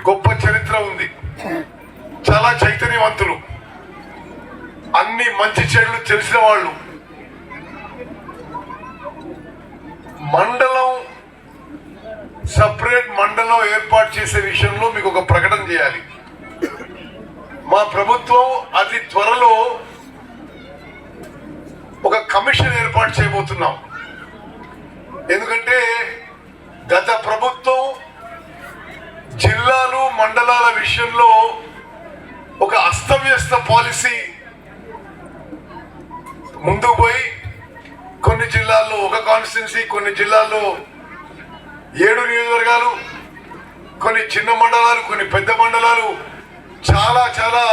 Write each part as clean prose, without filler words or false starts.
గొప్ప చరిత్ర ఉంది, చాలా చైతన్యవంతులు, అన్ని మంచి చెడులు తెలిసిన వాళ్ళు. మండలం సపరేట్ మండలం ఏర్పాటు చేసే విషయంలో మీకు ఒక ప్రకటన చేయాలి. మా ప్రభుత్వం అతి త్వరలో ఒక కమిషన్ ఏర్పాటు చేయబోతున్నాం. ఎందుకంటే గత ప్రభుత్వం జిల్లాలు మండలాల విషయంలో ఒక అస్తవ్యస్త పాలసీ ముందుకు పోయి కొన్ని జిల్లాల్లో ఒక కాన్స్టిట్యున్సీ, కొన్ని జిల్లాల్లో 7 నియోజకవర్గాలు, కొన్ని చిన్న మండలాలు, కొన్ని పెద్ద మండలాలు చాలా చాలా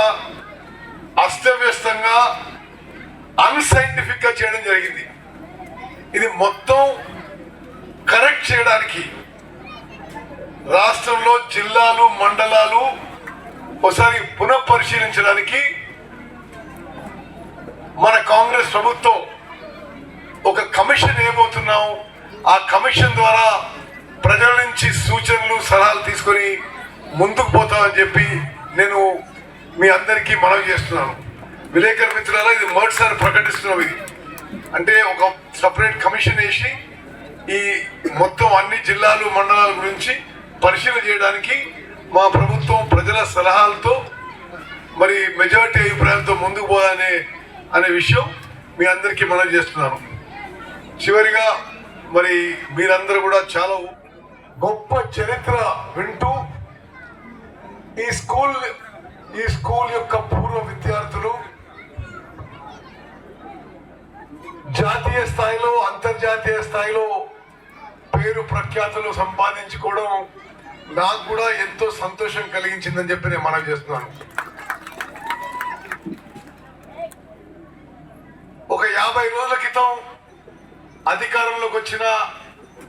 అస్తవ్యస్తంగా అన్సైంటిఫిక్ గా చేయడం జరిగింది. ఇది మొత్తం కరెక్ట్ చేయడానికి రాష్ట్రంలో జిల్లాలు మండలాలు ఒకసారి పునఃపరిశీలించడానికి మన కాంగ్రెస్ ప్రభుత్వం ఒక కమిషన్ వేయబోతున్నాం. ఆ కమిషన్ ద్వారా ప్రజల నుంచి సూచనలు సలహాలు తీసుకొని ముందుకు పోతామని చెప్పి నేను మీ అందరికీ మనవి చేస్తున్నాను. విలేకరు మిత్రులారా, ఇది మొదటిసారి ప్రకటిస్తున్నాం. ఇది అంటే ఒక సపరేట్ కమిషన్ వేసి ఈ మొత్తం అన్ని జిల్లాలు మండలాల గురించి పరిశీలన చేయడానికి మా ప్రభుత్వం ప్రజల సలహాలతో మరి మెజారిటీ అభిప్రాయంతో ముందుకు పోవాలనే విషయం మీ అందరికీ మనవి చేస్తున్నాను. చివరిగా మరి మీరందరూ కూడా చాలా గొప్ప చరిత్ర వింటూ ఈ స్కూల్ యొక్క పూర్వ విద్యార్థులు జాతీయ స్థాయిలో అంతర్జాతీయ స్థాయిలో పేరు ప్రఖ్యాతులు సంపాదించుకోవడం నాకు కూడా ఎంతో సంతోషం కలిగించిందని చెప్పి నేను మనవి చేస్తున్నాను. ఒక 50 రోజుల క్రితం అధికారంలోకి వచ్చిన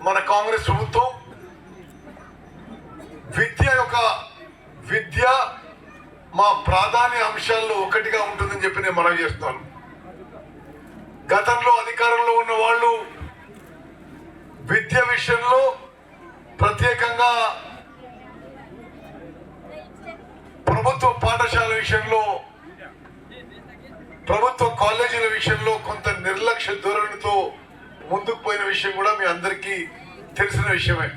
మన కాంగ్రెస్ ప్రభుత్వం విద్య మా ప్రాధాన్య అంశాల్లో ఒకటిగా ఉంటుందని చెప్పి నేను మనవి చేస్తున్నాను. గతంలో అధికారంలో ఉన్న వాళ్ళు విద్య విషయంలో ప్రత్యేకంగా ప్రభుత్వ పాఠశాల విషయంలో, ప్రభుత్వ కాలేజీల విషయంలో కొంత నిర్లక్ష్య ధోరణితో ముందుకు పోయిన విషయం కూడా మీ అందరికీ తెలిసిన విషయమే.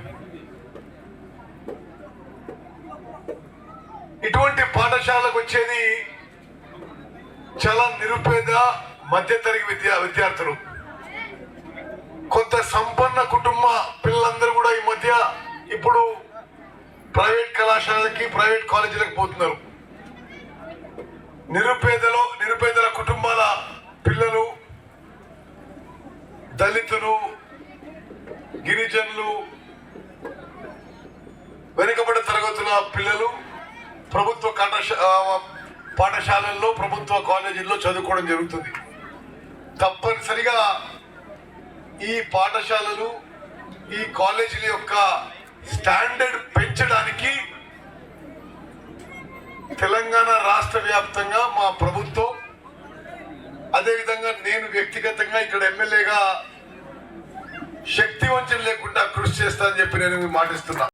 ఇటువంటి పాఠశాలకు వచ్చేది చాలా నిరుపేద మధ్యతరగతి విద్యార్థులు. కొంత సంపన్న కుటుంబ పిల్లలందరూ కూడా ఈ మధ్య ఇప్పుడు ప్రైవేట్ కళాశాలకి, ప్రైవేట్ కాలేజీలకు పోతున్నారు. నిరుపేదల కుటుంబాల పిల్లలు, దళితులు, గిరిజనులు, వెనుకబడిన తరగతుల పిల్లలు ప్రభుత్వ పాఠశాలల్లో, ప్రభుత్వ కాలేజీల్లో చదువుకోవడం జరుగుతుంది. తప్పనిసరిగా ఈ పాఠశాలలు, ఈ కాలేజీల యొక్క స్టాండర్డ్ పెంచడానికి తెలంగాణ రాష్ట్ర వ్యాప్తంగా మా ప్రభుత్వం, అదేవిధంగా నేను వ్యక్తిగతంగా ఇక్కడ ఎమ్మెల్యేగా శక్తి వంచన లేకుండా కృషి చేస్తానని చెప్పి నేను మాటిస్తున్నా.